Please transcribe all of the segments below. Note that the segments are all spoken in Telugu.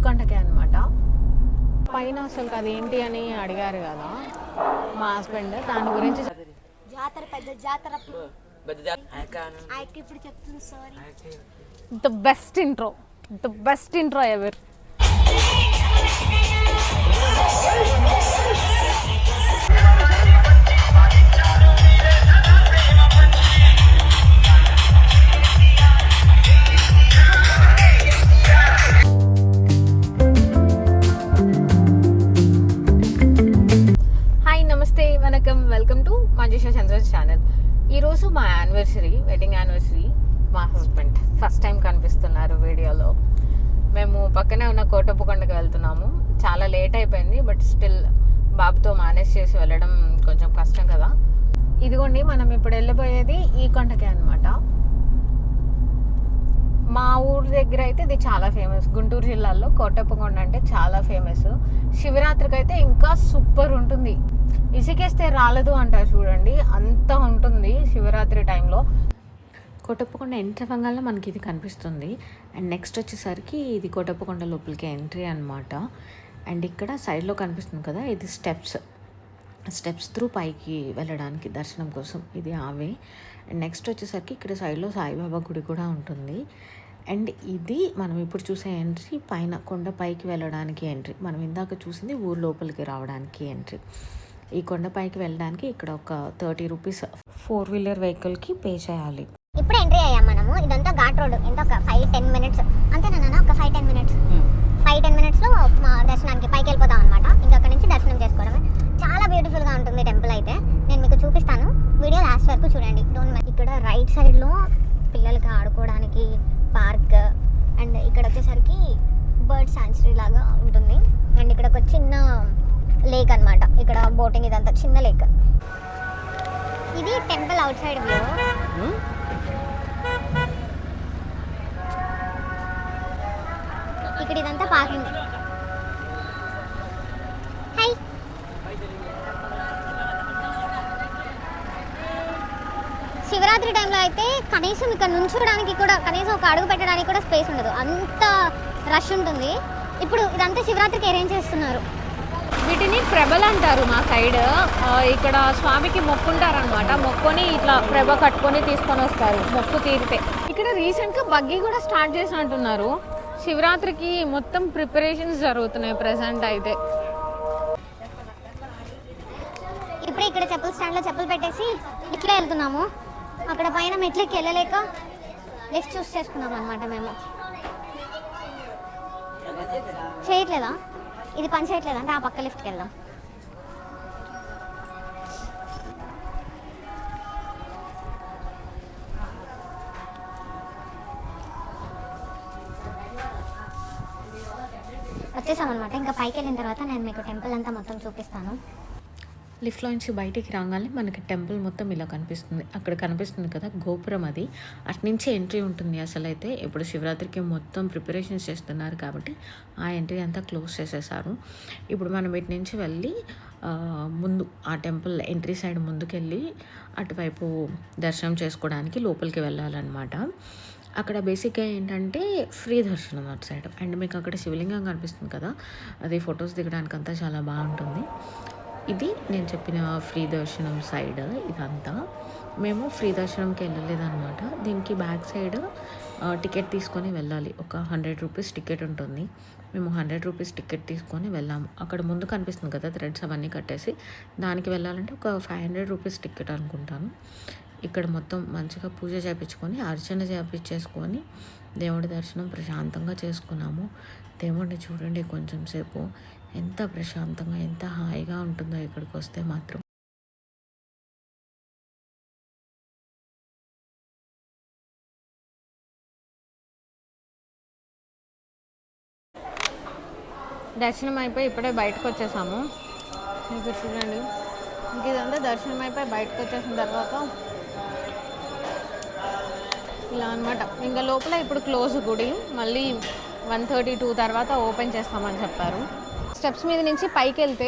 కొండకే అనమాట. పైన అసలు అదేంటి అని అడిగారు కదా మా హస్బెండ్, దాని గురించి జాతర పెద్ద జాతర ఇప్పుడు చెప్తుంది. Sorry, the best intro ever. Welcome to Manjusha Chandran channel. ఈరోజు మా యానివర్సరీ, వెడ్డింగ్ యానివర్సరీ. మా హస్బెండ్ ఫస్ట్ టైం కనిపిస్తున్నారు వీడియోలో. మేము పక్కనే ఉన్న కోటప్పకొండకి వెళ్తున్నాము. చాలా లేట్ అయిపోయింది, బట్ స్టిల్ బాబుతో మేనేజ్ చేసి వెళ్ళడం కొంచెం కష్టం కదా. ఇదిగోండి, మనం ఇప్పుడు వెళ్ళిపోయేది ఈ కొండకే అనమాట. మా ఊరి దగ్గర అయితే ఇది చాలా ఫేమస్. గుంటూరు జిల్లాలో కోటప్పకొండ అంటే చాలా ఫేమస్. శివరాత్రికి అయితే ఇంకా సూపర్ ఉంటుంది. ఇసుకేస్తే రాలేదు అంటారు చూడండి, అంత ఉంటుంది శివరాత్రి టైంలో. కోటప్పకొండ ఎంట్రీ అవ్వగానే మనకి ఇది కనిపిస్తుంది. అండ్ నెక్స్ట్ వచ్చేసరికి ఇది కోటప్పకొండ లోపలికి ఎంట్రీ అనమాట. అండ్ ఇక్కడ సైడ్లో కనిపిస్తుంది కదా, ఇది స్టెప్స్ త్రూ పైకి వెళ్ళడానికి దర్శనం కోసం ఇది ఆవే. అండ్ నెక్స్ట్ వచ్చేసరికి ఇక్కడ సైడ్లో సాయిబాబా గుడి కూడా ఉంటుంది. అండ్ ఇది మనం ఇప్పుడు చూసే ఎంట్రీ పైన కొండ పైకి వెళ్ళడానికి ఎంట్రీ. మనం ఇందాక చూసింది ఊరు లోపలికి రావడానికి ఎంట్రీ. ఈ కొండపైకి వెళ్ళడానికి ఇక్కడ ఒక 30 రూపీస్ 4-వీలర్ వెహికల్కి పే చేయాలి. ఇప్పుడు ఎంట్రీ అయ్యాం మనము. ఇదంతా ఘాట్ రోడ్. ఎంత ఒక 5-10 మినిట్స్ అంతేనా? ఒక 5-10 మినిట్స్లో మా దర్శనానికి పైకి వెళ్ళిపోతాం అనమాట. ఇంకా అక్కడ నుంచి దర్శనం చేసుకోవడమే. చాలా బ్యూటిఫుల్గా ఉంటుంది టెంపుల్ అయితే. నేను మీకు చూపిస్తాను, వీడియో లాస్ట్ వరకు చూడండి. ఇక్కడ రైట్ సైడ్లో పిల్లలకి ఆడుకోవడానికి పార్క్, అండ్ ఇక్కడ వచ్చేసరికి బర్డ్ సాంచురీ లాగా ఉంటుంది. అండ్ ఇక్కడ ఒక చిన్న లేక్ అనమాట. ఇక్కడ బోటింగ్, ఇదంతా చిన్న లేక్. ఇది టెంపుల్ అవుట్ సైడ్ వ్యూ. ఇక్కడ ఇదంతా పార్కింగ్. హాయ్, శివరాత్రి టైంలో అయితే కనీసం ఇక్కడ నుంచోడానికి కూడా, కనీసం ఒక అడుగు పెట్టడానికి కూడా స్పేస్ ఉండదు, అంత రష్ ఉంటుంది. ఇప్పుడు ఇదంతా శివరాత్రికి అరేంజ్ చేస్తున్నారు. వీటిని ప్రభలు అంటారు మా సైడ్. ఇక్కడ స్వామికి మొక్కుంటారనమాట. మొక్కుని ఇట్లా ప్రభ కట్టుకొని తీసుకొని వస్తారు మొక్కు తీరితే. ఇక్కడ రీసెంట్గా బగ్గీ కూడా స్టార్ట్ చేసినట్టున్నారు. శివరాత్రికి మొత్తం ప్రిపరేషన్స్ జరుగుతున్నాయి ప్రెసెంట్ అయితే. ఇప్పుడు ఇక్కడ చెప్పుల స్టాండ్లో చెప్పులు పెట్టేసి ఇట్లా వెళ్తున్నాము. అక్కడ పైన మెట్లకి వెళ్ళలేక లిఫ్ట్ చూస్ చేసుకున్నాం అనమాట. మేము చేయట్లేదా, ఇది పని చేయట్లేదు అంటే ఆ పక్క లిఫ్ట్కి వెళ్దాం. వచ్చేసామన్నమాట. ఇంకా పైకి వెళ్ళిన తర్వాత నేను మీకు టెంపుల్ అంతా మొత్తం చూపిస్తాను. లిఫ్ట్లో నుంచి బయటికి రాగానే మనకి టెంపుల్ మొత్తం ఇలా కనిపిస్తుంది. అక్కడ కనిపిస్తుంది కదా గోపురం, అది అట్నుంచి ఎంట్రీ ఉంటుంది. అసలు అయితే ఇప్పుడు శివరాత్రికి మొత్తం ప్రిపరేషన్స్ చేస్తున్నారు కాబట్టి ఆ ఎంట్రీ అంతా క్లోజ్ చేసేసారు. ఇప్పుడు మనం ఇటు నుంచి వెళ్ళి ముందు ఆ టెంపుల్ ఎంట్రీ సైడ్ ముందుకెళ్ళి అటువైపు దర్శనం చేసుకోవడానికి లోపలికి వెళ్ళాలన్నమాట. అక్కడ బేసిక్గా ఏంటంటే ఫ్రీ దర్శనం అటు సైడ్. అండ్ మీకు అక్కడ శివలింగం కనిపిస్తుంది కదా, అది ఫొటోస్ దిగడానికి అంతా చాలా బాగుంటుంది. ఇది నేను చెప్పిన ఫ్రీ దర్శనం సైడ్. ఇదంతా మేము ఫ్రీ దర్శనంకి వెళ్ళలేదన్నమాట. దీనికి బ్యాక్ సైడ్ టికెట్ తీసుకొని వెళ్ళాలి. ఒక 100 రూపీస్ టికెట్ ఉంటుంది. మేము 100 రూపీస్ టికెట్ తీసుకొని వెళ్ళాము. అక్కడ ముందు కనిపిస్తుంది కదా థ్రెడ్స్ అవన్నీ కట్టేసి, దానికి వెళ్ళాలంటే ఒక 500 రూపీస్ టికెట్ అనుకుంటాను. ఇక్కడ మొత్తం మంచిగా పూజ చేయించుకొని అర్చన చేయించేసుకొని దేవుడి దర్శనం ప్రశాంతంగా చేసుకున్నాము. దేవుడిని చూడండి కొంచెం సేపు ఎంత ప్రశాంతంగా, ఎంత హాయిగా ఉంటుందో ఇక్కడికి వస్తే మాత్రం. దర్శనం అయిపోయి ఇప్పుడే బయటకు వచ్చేసాము. ఇక్కడ చూడండి, ఇంక ఇదంతా దర్శనం అయిపోయి బయటకు వచ్చేసిన తర్వాత ఇలా అనమాట. ఇంకా లోపల ఇప్పుడు క్లోజ్ గుడి, మళ్ళీ 1:32 తర్వాత ఓపెన్ చేస్తామని చెప్పారు. స్టెప్స్ మీద నుంచి పైకి వెళ్తే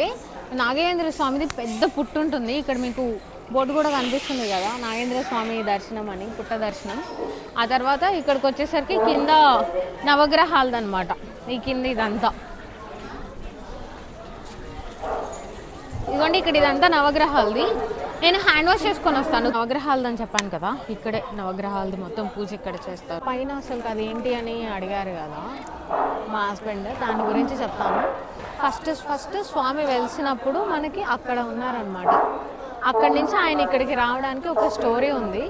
నాగేంద్ర స్వామిది పెద్ద పుట్టు ఉంటుంది. ఇక్కడ మీకు బోర్డు కూడా కనిపిస్తుంది కదా, నాగేంద్ర స్వామి దర్శనం అని, పుట్ట దర్శనం. ఆ తర్వాత ఇక్కడికి వచ్చేసరికి కింద నవగ్రహాలదనమాట. ఈ కింద ఇదంతా ఇదిగోండి. ఇక్కడ ఇదంతా నవగ్రహాలది. నేను హ్యాండ్ వాష్ చేసుకొని వస్తాను. నవగ్రహాలది అని చెప్పాను కదా, ఇక్కడే నవగ్రహాలది మొత్తం పూజ ఇక్కడ చేస్తారు. పైన అసలు అది ఏంటి అని అడిగారు కదా మా హస్బెండ్, దాని గురించి చెప్తాను. ఫస్ట్ స్వామి వెలిసినప్పుడు మనకి అక్కడ ఉన్నారనమాట. అక్కడి నుంచి ఆయన ఇక్కడికి రావడానికి ఒక స్టోరీ ఉంది.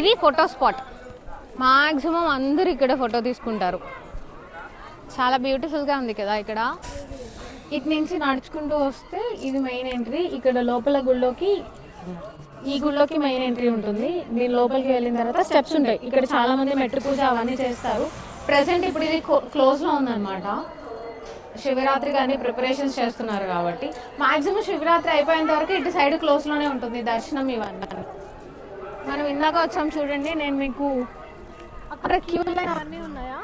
ఇది ఫోటో స్పాట్. మ్యాక్సిమం అందరూ ఇక్కడ ఫోటో తీసుకుంటారు. చాలా బ్యూటిఫుల్గా ఉంది కదా. ఇక్కడ ఇటు నుంచి నడుచుకుంటూ వస్తే ఇది మెయిన్ ఎంట్రీ. ఇక్కడ లోపల గుళ్ళోకి, ఈ గుళ్ళోకి మెయిన్ ఎంట్రీ ఉంటుంది. దీని లోపలికి వెళ్ళిన తర్వాత స్టెప్స్ ఉంటాయి. ఇక్కడ చాలా మంది మెట్టు పూజ అవన్నీ చేస్తారు. ప్రెసెంట్ ఇప్పుడు ఇది క్లోజ్లో ఉందన్నమాట. శివరాత్రి కానీ ప్రిపరేషన్స్ చేస్తున్నారు కాబట్టి మాక్సిమం శివరాత్రి అయిపోయేంత వరకు ఇటు సైడ్ క్లోజ్లోనే ఉంటుంది దర్శనం ఇవన్నీ. మనం ఇందాక వచ్చాం చూడండి. నేను మీకు అక్కడ క్యూ లైన్ అవన్నీ ఉన్నాయా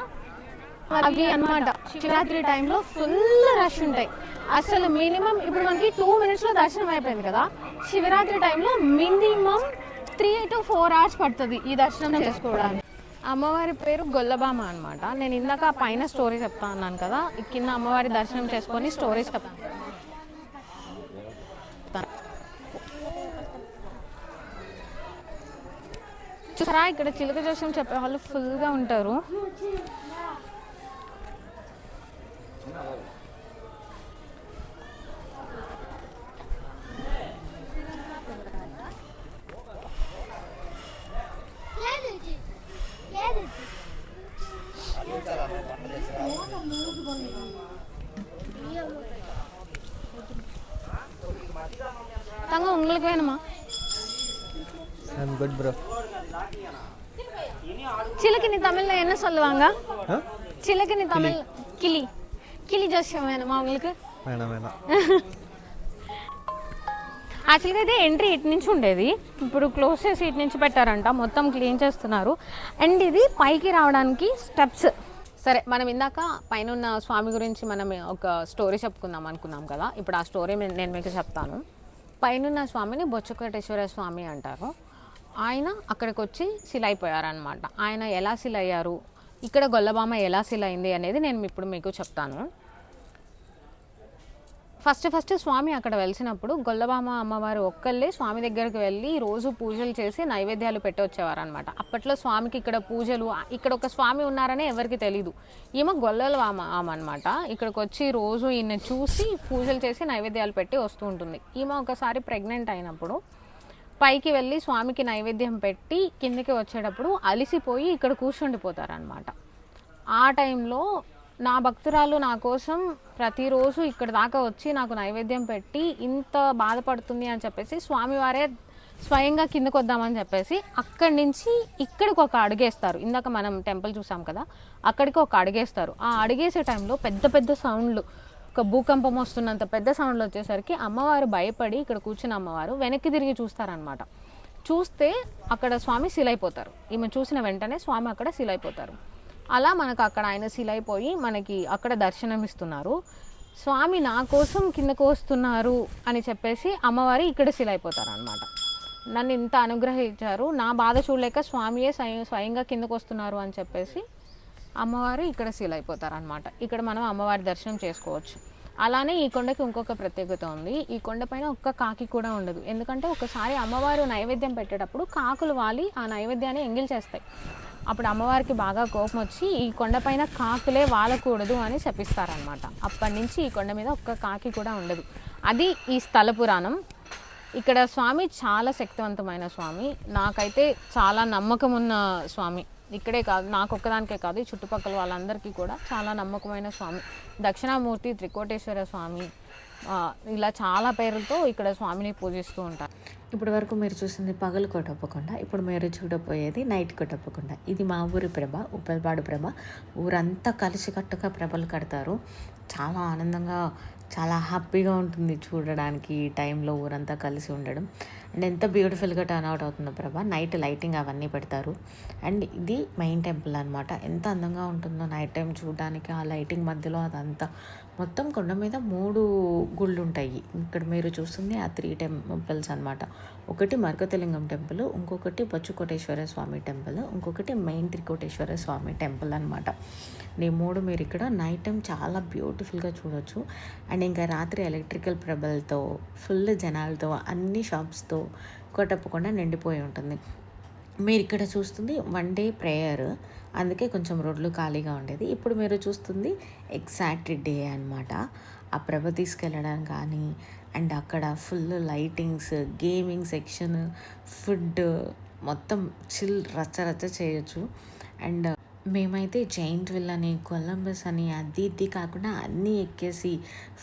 అవి అన్నమాట. శివరాత్రి టైంలో ఫుల్ రష్ ఉంటాయి. అసలు మినిమం ఇప్పుడు మనకి 2 minutesలో దర్శనం అయిపోయింది కదా. శివరాత్రి టైంలో మినిమం 3 to 4 hours పడుతుంది ఈ దర్శనం చేసుకోవడానికి. అమ్మవారి పేరు గొల్లబామ అనమాట. నేను ఇందాక పైన స్టోరీ చెప్తా అన్నాను కదా, కింద అమ్మవారి దర్శనం చేసుకొని స్టోరీస్ చెప్తాను. చూసారా, ఇక్కడ చిలుక జోస్యం చెప్పే వాళ్ళు ఫుల్గా ఉంటారు. தங்க உங்களுக்கு வேணுமா? I'm good bro. சிலுக்கு நீ தமிழ்ல என்ன சொல்லுவாங்க? சிலுக்கு நீ தமிழ் கிளி. கிளி ஜோசியம் வேணுமா உங்களுக்கு? வேணாம் வேணாம். యాక్చువల్గా అయితే ఎంట్రీ ఇటు నుంచి ఉండేది, ఇప్పుడు క్లోజ్ చేసి ఇటు నుంచి పెట్టారంట. మొత్తం క్లీన్ చేస్తున్నారు. అండ్ ఇది పైకి రావడానికి స్టెప్స్. సరే, మనం ఇందాక పైన ఉన్న స్వామి గురించి మనం ఒక స్టోరీ చెప్పుకుందాం అనుకున్నాం కదా. ఇప్పుడు ఆ స్టోరీ నేను మీకు చెప్తాను. పైన స్వామిని బొచ్చకోటేశ్వర స్వామి అంటారు. ఆయన అక్కడికి వచ్చి శిలైపోయారనమాట. ఆయన ఎలా శిలయ్యారు, ఇక్కడ గొల్లబామ ఎలా శిలైంది అనేది నేను ఇప్పుడు మీకు చెప్తాను. ఫస్ట్ స్వామి అక్కడ వెలిసినప్పుడు గొల్లబామ అమ్మవారు ఒక్కళ్ళే స్వామి దగ్గరికి వెళ్ళి రోజు పూజలు చేసి నైవేద్యాలు పెట్టి వచ్చేవారు అనమాట. అప్పట్లో స్వామికి ఇక్కడ పూజలు, ఇక్కడ ఒక స్వామి ఉన్నారని ఎవరికి తెలీదు. ఈమె గొల్లబామ అనమాట. ఇక్కడికి వచ్చి రోజు ఈయన చూసి పూజలు చేసి నైవేద్యాలు పెట్టి వస్తూ ఉంటుంది. ఈమె ఒకసారి ప్రెగ్నెంట్ అయినప్పుడు పైకి వెళ్ళి స్వామికి నైవేద్యం పెట్టి కిందకి వచ్చేటప్పుడు అలిసిపోయి ఇక్కడ కూర్చుండిపోతారనమాట. ఆ టైంలో నా భక్తురాలు నా కోసం ప్రతిరోజు ఇక్కడ దాకా వచ్చి నాకు నైవేద్యం పెట్టి ఇంత బాధపడుతుంది అని చెప్పేసి స్వామివారే స్వయంగా కిందకు వద్దామని చెప్పేసి అక్కడి నుంచి ఇక్కడికి ఒక అడుగేస్తారు. ఇందాక మనం టెంపుల్ చూసాం కదా, అక్కడికి ఒక అడుగేస్తారు. ఆ అడుగేసే టైంలో పెద్ద సౌండ్లు, ఒక భూకంపం వస్తున్నంత పెద్ద సౌండ్లు వచ్చేసరికి అమ్మవారు భయపడి ఇక్కడ కూర్చున్న అమ్మవారు వెనక్కి తిరిగి చూస్తారనమాట. చూస్తే అక్కడ స్వామి శిలైపోతారు. ఈమె చూసిన వెంటనే స్వామి అక్కడ శిలైపోతారు. అలా మనకు అక్కడ ఆయన శిలైపోయి మనకి అక్కడ దర్శనం ఇస్తున్నారు. స్వామి నా కోసం కిందకు వస్తున్నారు అని చెప్పేసి అమ్మవారి ఇక్కడ శిలైపోతారు అనమాట. నన్ను ఇంత అనుగ్రహించారు, నా బాధ చూడలేక స్వామియే స్వయంగా కిందకు వస్తున్నారు అని చెప్పేసి అమ్మవారు ఇక్కడ శిలైపోతారు అనమాట. ఇక్కడ మనం అమ్మవారి దర్శనం చేసుకోవచ్చు. అలానే ఈ కొండకి ఇంకొక ప్రత్యేకత ఉంది. ఈ కొండపైన ఒక్క కాకి కూడా ఉండదు. ఎందుకంటే ఒకసారి అమ్మవారు నైవేద్యం పెట్టేటప్పుడు కాకులు వాలి ఆ నైవేద్యాన్ని ఎంగిల్ చేస్తాయి. అప్పుడు అమ్మవారికి బాగా కోపం వచ్చి ఈ కొండపైన కాకులే వాలకూడదు అని శపిస్తారనమాట. అప్పటి నుంచి ఈ కొండ మీద ఒక్క కాకి కూడా ఉండదు. అది ఈ స్థల పురాణం. ఇక్కడ స్వామి చాలా శక్తివంతమైన స్వామి. నాకైతే చాలా నమ్మకం ఉన్న స్వామి. ఇక్కడే కాదు, నాకు ఒక్కదానికే కాదు, ఈ చుట్టుపక్కల వాళ్ళందరికీ కూడా చాలా నమ్మకమైన స్వామి. దక్షిణామూర్తి, త్రికోటేశ్వర స్వామి, ఇలా చాలా పేర్లతో ఇక్కడ స్వామిని పూజిస్తూ ఉంటారు. ఇప్పటి వరకు మీరు చూసింది పగలు కొట్టప్పకొండ. ఇప్పుడు మీరు చూడబోయేది నైట్ కొట్టప్పకొండ. ఇది మా ఊరి ప్రభ, ఉప్పల్పాడు ప్రభ. ఊరంతా కలిసికట్టుగా ప్రభలు కడతారు. చాలా ఆనందంగా, చాలా హ్యాపీగా ఉంటుంది చూడడానికి. ఈ టైంలో ఊరంతా కలిసి ఉండడం అండ్ ఎంత బ్యూటిఫుల్గా టర్న్ అవుట్ అవుతుందో ప్రభ. నైట్ లైటింగ్ అవన్నీ పెడతారు. అండ్ ఇది మెయిన్ టెంపుల్ అనమాట. ఎంత అందంగా ఉంటుందో నైట్ టైం చూడడానికి. ఆ లైటింగ్ మధ్యలో అదంతా మొత్తం కొండ మీద 3 గుళ్ళు ఉంటాయి. ఇక్కడ మీరు చూస్తుంది ఆ 3 టెంపుల్స్ అనమాట. ఒకటి మరకతలింగం టెంపుల్, ఇంకొకటి బొచ్చుకోటేశ్వర స్వామి టెంపుల్, ఇంకొకటి మెయిన్ త్రికోటేశ్వర స్వామి టెంపుల్ అనమాట. ఈ 3 మీరు ఇక్కడ నైట్ టైం చాలా బ్యూటిఫుల్గా చూడొచ్చు. అండ్ ఇంకా రాత్రి ఎలక్ట్రికల్ ప్రభలతో ఫుల్ జనాలతో అన్ని షాప్స్తో కోటప్పకొండ నిండిపోయి ఉంటుంది. మీరు ఇక్కడ చూస్తుంది 1 డే ప్రేయర్, అందుకే కొంచెం రోడ్లు ఖాళీగా ఉండేది. ఇప్పుడు మీరు చూస్తుంది ఎగ్జాక్ట్ డే అనమాట. ఆ ప్రభ తీసుకెళ్ళడం కానీ, అండ్ అక్కడ full lightings, gaming section, food మొత్తం చిల్ రచ్చ చేయొచ్చు. అండ్ మేమైతే జైంట్ విల్ అని, కొలంబస్ అని అది ఇది కాకుండా అన్నీ ఎక్కేసి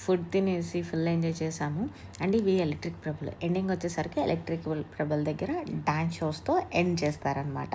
ఫుడ్ తినేసి ఫుల్ ఎంజాయ్ చేసాము. అండ్ ఇవి ఎలక్ట్రిక్ ప్రభలు. ఎండింగ్ వచ్చేసరికి ఎలక్ట్రిక్ ప్రభల దగ్గర డాన్స్ షోస్తో ఎండ్ చేస్తారనమాట.